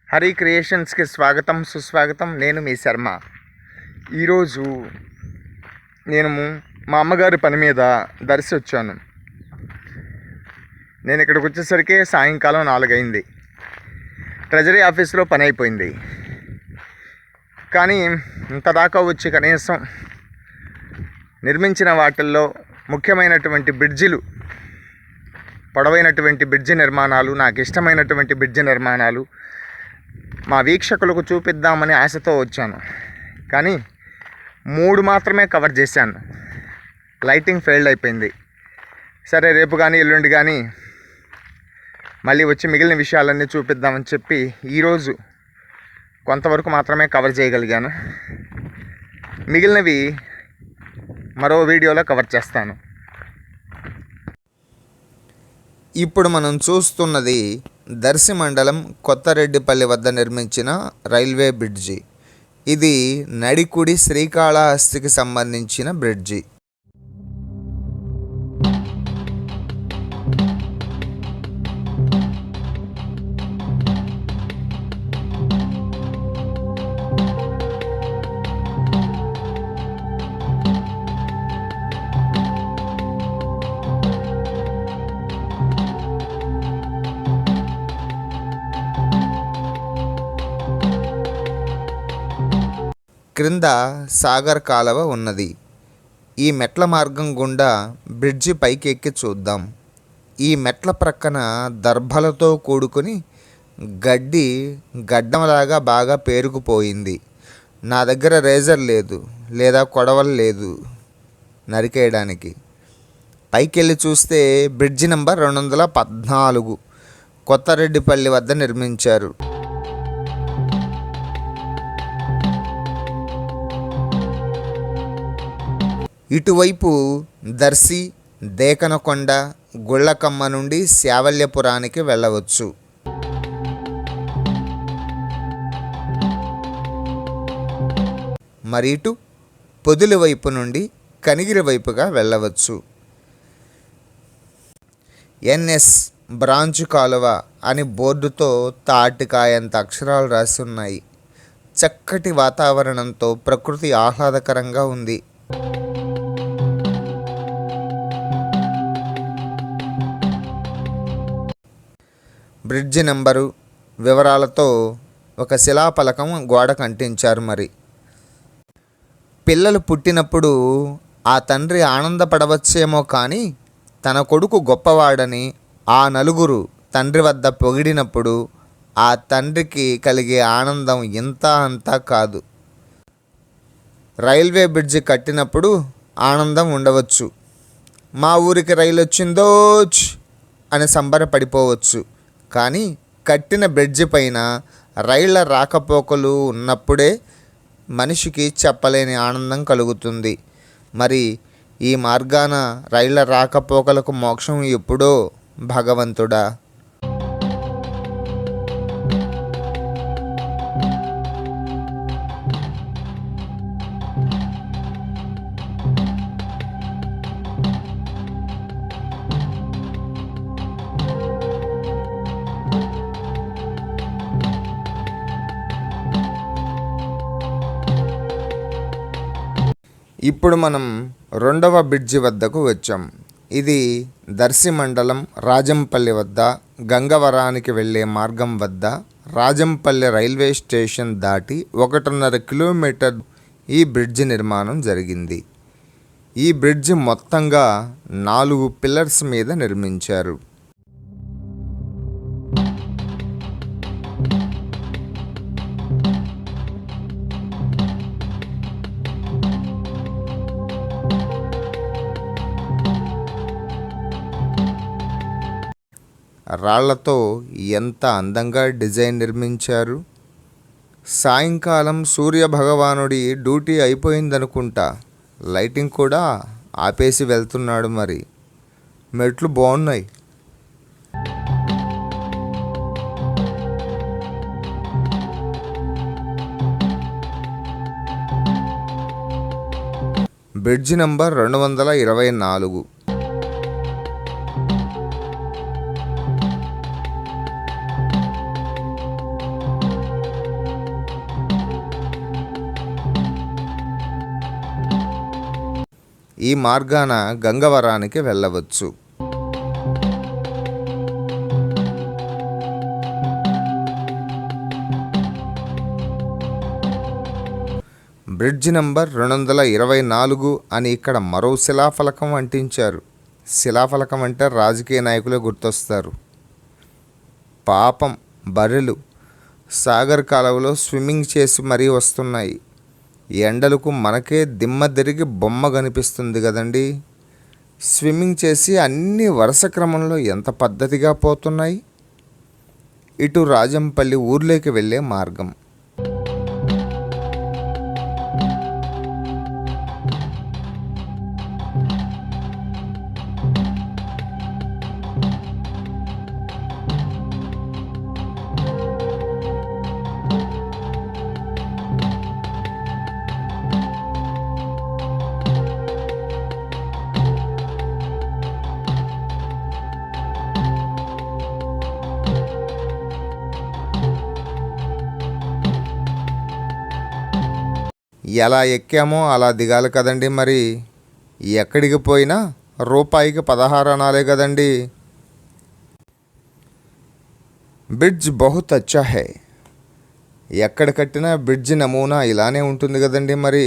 హరి క్రియేషన్స్కి స్వాగతం సుస్వాగతం. నేను మీ శర్మ. ఈరోజు నేను మా అమ్మగారి పని మీద దర్శి వచ్చాను. నేను ఇక్కడికి వచ్చేసరికి సాయంకాలం 4 అయింది. ట్రెజరీ ఆఫీస్లో పని అయిపోయింది. కానీ ఇంత దాకా వచ్చి కనీసం నిర్మించిన వాటిల్లో ముఖ్యమైనటువంటి బ్రిడ్జిలు, పొడవైనటువంటి బ్రిడ్జి నిర్మాణాలు, నాకు ఇష్టమైనటువంటి బ్రిడ్జి నిర్మాణాలు మా వీక్షకులకు చూపిద్దామని ఆశతో వచ్చాను. కానీ 3 మాత్రమే కవర్ చేశాను. లైటింగ్ ఫెయిల్డ్ అయిపోయింది. సరే, రేపు కానీ ఎల్లుండి కానీ మళ్ళీ వచ్చి మిగిలిన విషయాలన్నీ చూపిద్దామని చెప్పి ఈరోజు కొంతవరకు మాత్రమే కవర్ చేయగలిగాను. మిగిలినవి మరో వీడియోలో కవర్ చేస్తాను. ఇప్పుడు మనం చూస్తున్నది దర్శి మండలం కొత్తరెడ్డిపల్లి వద్ద నిర్మించిన రైల్వే బ్రిడ్జి. ఇది నడికుడి శ్రీకాళహస్తికి సంబంధించిన బ్రిడ్జి. క్రింద సాగర్ కాలువ ఉన్నది. ఈ మెట్ల మార్గం గుండా బ్రిడ్జి పైకి ఎక్కి చూద్దాం. ఈ మెట్ల ప్రక్కన దర్భలతో కూడుకుని గడ్డి గడ్డంలాగా బాగా పేరుకుపోయింది. నా దగ్గర రేజర్ లేదు, లేదా కొడవలు లేదు నరికేయడానికి. పైకి వెళ్ళి చూస్తే బ్రిడ్జి నంబర్ 214 కొత్తరెడ్డిపల్లి వద్ద నిర్మించారు. ఇటువైపు దర్శి, దేకనకొండ, గుళ్ళకమ్మ నుండి శావల్యపురానికి వెళ్ళవచ్చు. మరి ఇటు పొదిలి వైపు నుండి కనిగిరి వైపుగా వెళ్ళవచ్చు. ఎన్ఎస్ బ్రాంచ్ కాలువ అని బోర్డుతో తాటికాయంత అక్షరాలు రాసి ఉన్నాయి. చక్కటి వాతావరణంతో ప్రకృతి ఆహ్లాదకరంగా ఉంది. బ్రిడ్జి నెంబరు వివరాలతో ఒక శిలాఫలకం గోడకు అంటించారు. మరి పిల్లలు పుట్టినప్పుడు ఆ తండ్రి ఆనందపడవచ్చేమో కానీ తన కొడుకు గొప్పవాడని ఆ నలుగురు తండ్రి వద్ద పొగిడినప్పుడు ఆ తండ్రికి కలిగే ఆనందం ఇంత అంతా కాదు. రైల్వే బ్రిడ్జి కట్టినప్పుడు ఆనందం ఉండవచ్చు. మా ఊరికి రైలు వచ్చిందోచ్ అని సంబరపడిపోవచ్చు. కానీ కట్టిన బ్రిడ్జి పైన రైళ్ల రాకపోకలు ఉన్నప్పుడే మనిషికి చెప్పలేని ఆనందం కలుగుతుంది. మరి ఈ మార్గాన రైళ్ల రాకపోకలకు మోక్షం ఎప్పుడో భగవంతుడా. ఇప్పుడు మనం 2వ బ్రిడ్జి వద్దకు వచ్చాం. ఇది దర్శి మండలం రాజంపల్లి వద్ద గంగవరానికి వెళ్ళే మార్గం వద్ద రాజంపల్లి రైల్వే స్టేషన్ దాటి 1.5 కిలోమీటర్ ఈ బ్రిడ్జి నిర్మాణం జరిగింది. ఈ బ్రిడ్జి మొత్తంగా 4 పిల్లర్స్ మీద నిర్మించారు. రాళ్లతో ఎంత అందంగా డిజైన్ నిర్మించారు. సాయంకాలం సూర్యభగవానుడి డ్యూటీ అయిపోయిందనుకుంటా. లైటింగ్ కూడా ఆపేసి వెళ్తున్నాడు. మరి మెట్లు బాగున్నాయి. Bridge number 224. ఈ మార్గాన గంగవరానికి వెళ్ళవచ్చు. బ్రిడ్జ్ నంబర్ 224 అని ఇక్కడ మరో శిలాఫలకం అంటించారు. శిలాఫలకం అంటే రాజకీయ నాయకులే గుర్తొస్తారు. పాపం బర్రెలు సాగర్ కాలువలో స్విమ్మింగ్ చేసి మరీ వస్తున్నాయి. ఎండలకు మనకే దిమ్మ తిరిగి బొమ్మ కనిపిస్తుంది కదండి. స్విమ్మింగ్ చేసి అన్ని వరుస క్రమంలో ఎంత పద్ధతిగా పోతున్నాయి. ఇటు రాజంపల్లి ఊర్లోకి వెళ్ళే మార్గం. ఎలా ఎక్కామో అలా దిగాలి కదండి. మరి ఎక్కడికి పోయినా రూపాయికి 16 అనాలే కదండి. బ్రిడ్జ్ బహుత్ అచ్చా హై. ఎక్కడ కట్టినా బ్రిడ్జ్ నమూనా ఇలానే ఉంటుంది కదండి. మరి